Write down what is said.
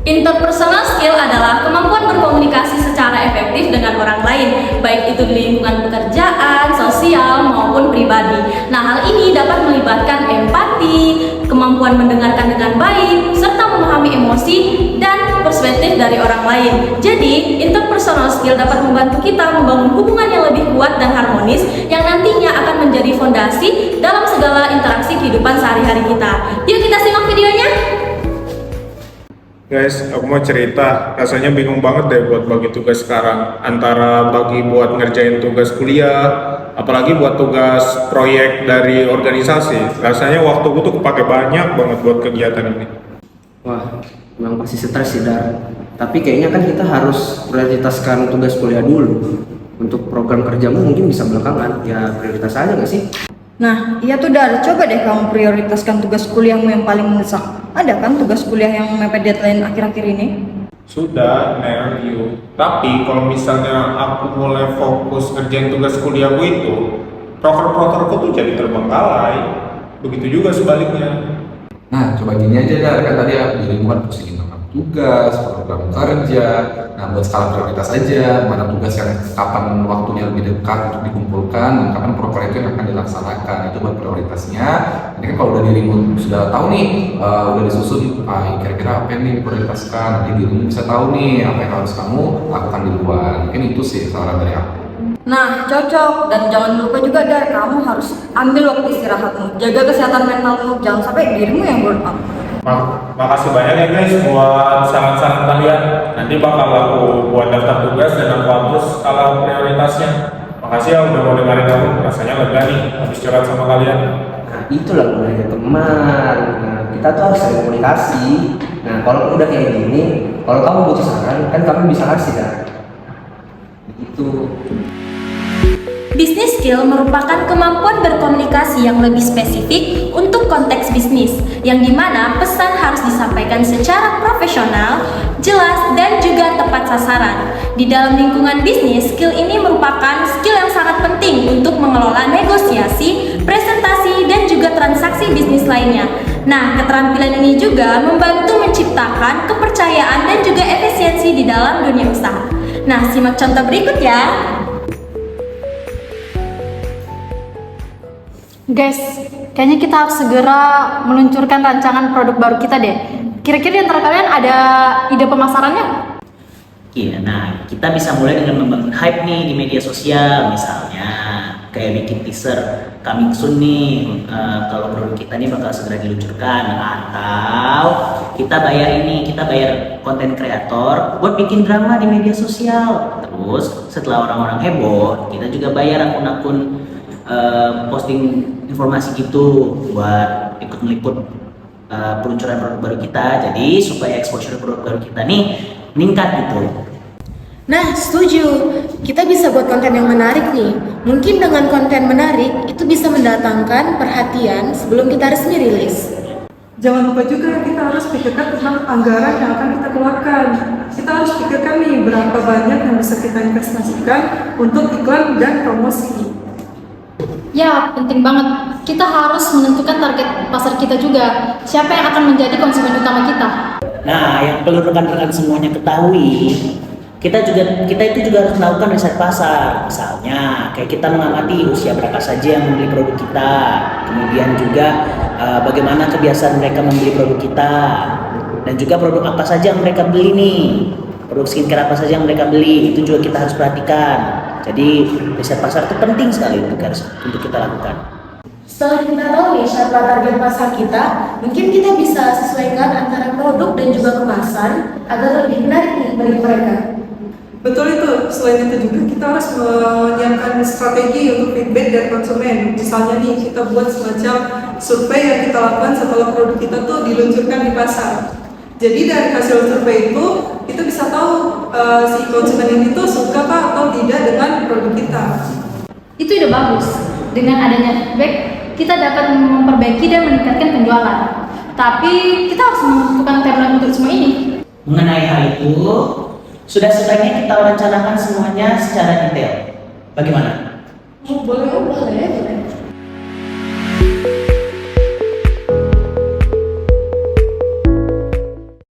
Interpersonal skill adalah kemampuan berkomunikasi secara efektif dengan orang lain, baik itu di lingkungan pekerjaan, sosial, maupun pribadi. Nah, hal ini dapat melibatkan empati, kemampuan mendengarkan dengan baik, serta memahami emosi dan perspektif dari orang lain. Jadi, interpersonal skill dapat membantu kita membangun hubungan yang lebih kuat dan harmonis yang nantinya akan menjadi fondasi dalam segala interaksi kehidupan sehari-hari kita. Yuk kita simak videonya! Guys, aku mau cerita, rasanya bingung banget deh buat bagi tugas sekarang. Antara bagi buat ngerjain tugas kuliah, apalagi buat tugas proyek dari organisasi. Rasanya waktuku tuh kepake banyak banget buat kegiatan ini. Wah, memang pasti stres sih, Dar. Tapi kayaknya kan kita harus prioritaskan tugas kuliah dulu. Untuk program kerjamu mungkin bisa belakangan, ya prioritas aja nggak sih? Nah, iya tuh Dar, coba deh kamu prioritaskan tugas kuliahmu yang paling mendesak. Ada kan tugas kuliah yang mepet deadline akhir-akhir ini? Sudah, Nel, you. Tapi kalau misalnya aku mulai fokus kerjain tugas kuliahku itu, proker-prokerku tuh jadi terbengkalai. Begitu juga sebaliknya. Nah, coba gini aja Dar, kan tadi dirimu kan pusingin tentang tugas, program kerja. Nah, buat skala prioritas aja, mana tugas yang kapan waktunya lebih dekat untuk dikumpulkan, dan kapan proker itu yang akan dilaksanakan. Itu buat prioritasnya. Ini kan kalau udah dirimu sudah tahu nih, udah disusun, kira-kira apa yang diprioritaskan, nanti dirimu bisa tahu nih apa yang harus kamu lakukan di luar. Mungkin itu sih saran dari aku. Nah, cocok. Dan jangan lupa juga Dar, kamu harus ambil waktu istirahatmu. Jaga kesehatan mentalmu, jangan sampai dirimu yang burn out. Makasih banyak ya guys buat saran-saran kalian. Nanti bakal aku buat daftar tugas dan aku hapus skala prioritasnya. Makasih ya udah mau dengerin aku, rasanya lega nih habis curhat sama kalian. Nah, itulah gunanya teman. Nah, kita tuh harus sering komunikasi. Nah, kalau udah kayak gini, kalau kamu butuh saran, kan kamu bisa kasih kan? Begitu. Business skill merupakan kemampuan berkomunikasi yang lebih spesifik untuk konteks bisnis, yang dimana pesan harus disampaikan secara profesional, jelas, dan juga tepat sasaran. Di dalam lingkungan bisnis, skill ini merupakan skill yang sangat penting untuk mengelola negosiasi, presentasi, dan juga transaksi bisnis lainnya. Nah, keterampilan ini juga membantu menciptakan kepercayaan dan juga efisiensi di dalam dunia usaha. Nah, simak contoh berikut ya. Guys, kayaknya kita harus segera meluncurkan rancangan produk baru kita deh. Kira-kira di antara kalian ada ide pemasarannya? Iya, nah kita bisa mulai dengan membangun hype nih di media sosial, misalnya kayak bikin teaser coming soon nih, kalau produk kita nih bakal segera diluncurkan, atau kita bayar konten kreator buat bikin drama di media sosial. Terus setelah orang-orang heboh, kita juga bayar akun-akun posting informasi gitu buat ikut meliput peluncuran produk baru kita. Jadi supaya exposure produk baru kita nih meningkat gitu. Nah, setuju. Kita bisa buat konten yang menarik nih. Mungkin dengan konten menarik itu bisa mendatangkan perhatian sebelum kita resmi rilis. Jangan lupa juga kita harus pikirkan tentang anggaran yang akan kita keluarkan. Kita harus pikirkan nih berapa banyak yang bisa kita investasikan untuk iklan dan promosi. Ya, penting banget. Kita harus menentukan target pasar kita juga. Siapa yang akan menjadi konsumen utama kita? Nah, yang perlu rekan-rekan semuanya ketahui, kita itu juga harus melakukan riset pasar. Misalnya, kayak kita mengamati usia berapa saja yang membeli produk kita, kemudian juga bagaimana kebiasaan mereka membeli produk kita, dan juga produk apa saja yang mereka beli nih, produk skincare apa saja yang mereka beli, itu juga kita harus perhatikan. Jadi riset pasar itu penting sekali untuk kita lakukan. Setelah kita tahu nih siapa target pasar kita, mungkin kita bisa sesuaikan antara produk dan juga kemasan agar lebih menarik nih bagi mereka. Betul itu. Selain itu juga kita harus menyiapkan strategi untuk feedback dari konsumen. Misalnya nih kita buat semacam survei yang kita lakukan setelah produk kita tuh diluncurkan di pasar. Jadi dari hasil survei itu kita bisa tahu si konsumen ini tuh suka kah atau tidak dengan produk kita. Itu ide bagus. Dengan adanya feedback, kita dapat memperbaiki dan meningkatkan penjualan. Tapi kita harus menentukan timeline untuk semua ini. Mengenai hal itu, sudah sebaiknya kita rencanakan semuanya secara detail. Bagaimana? Boleh.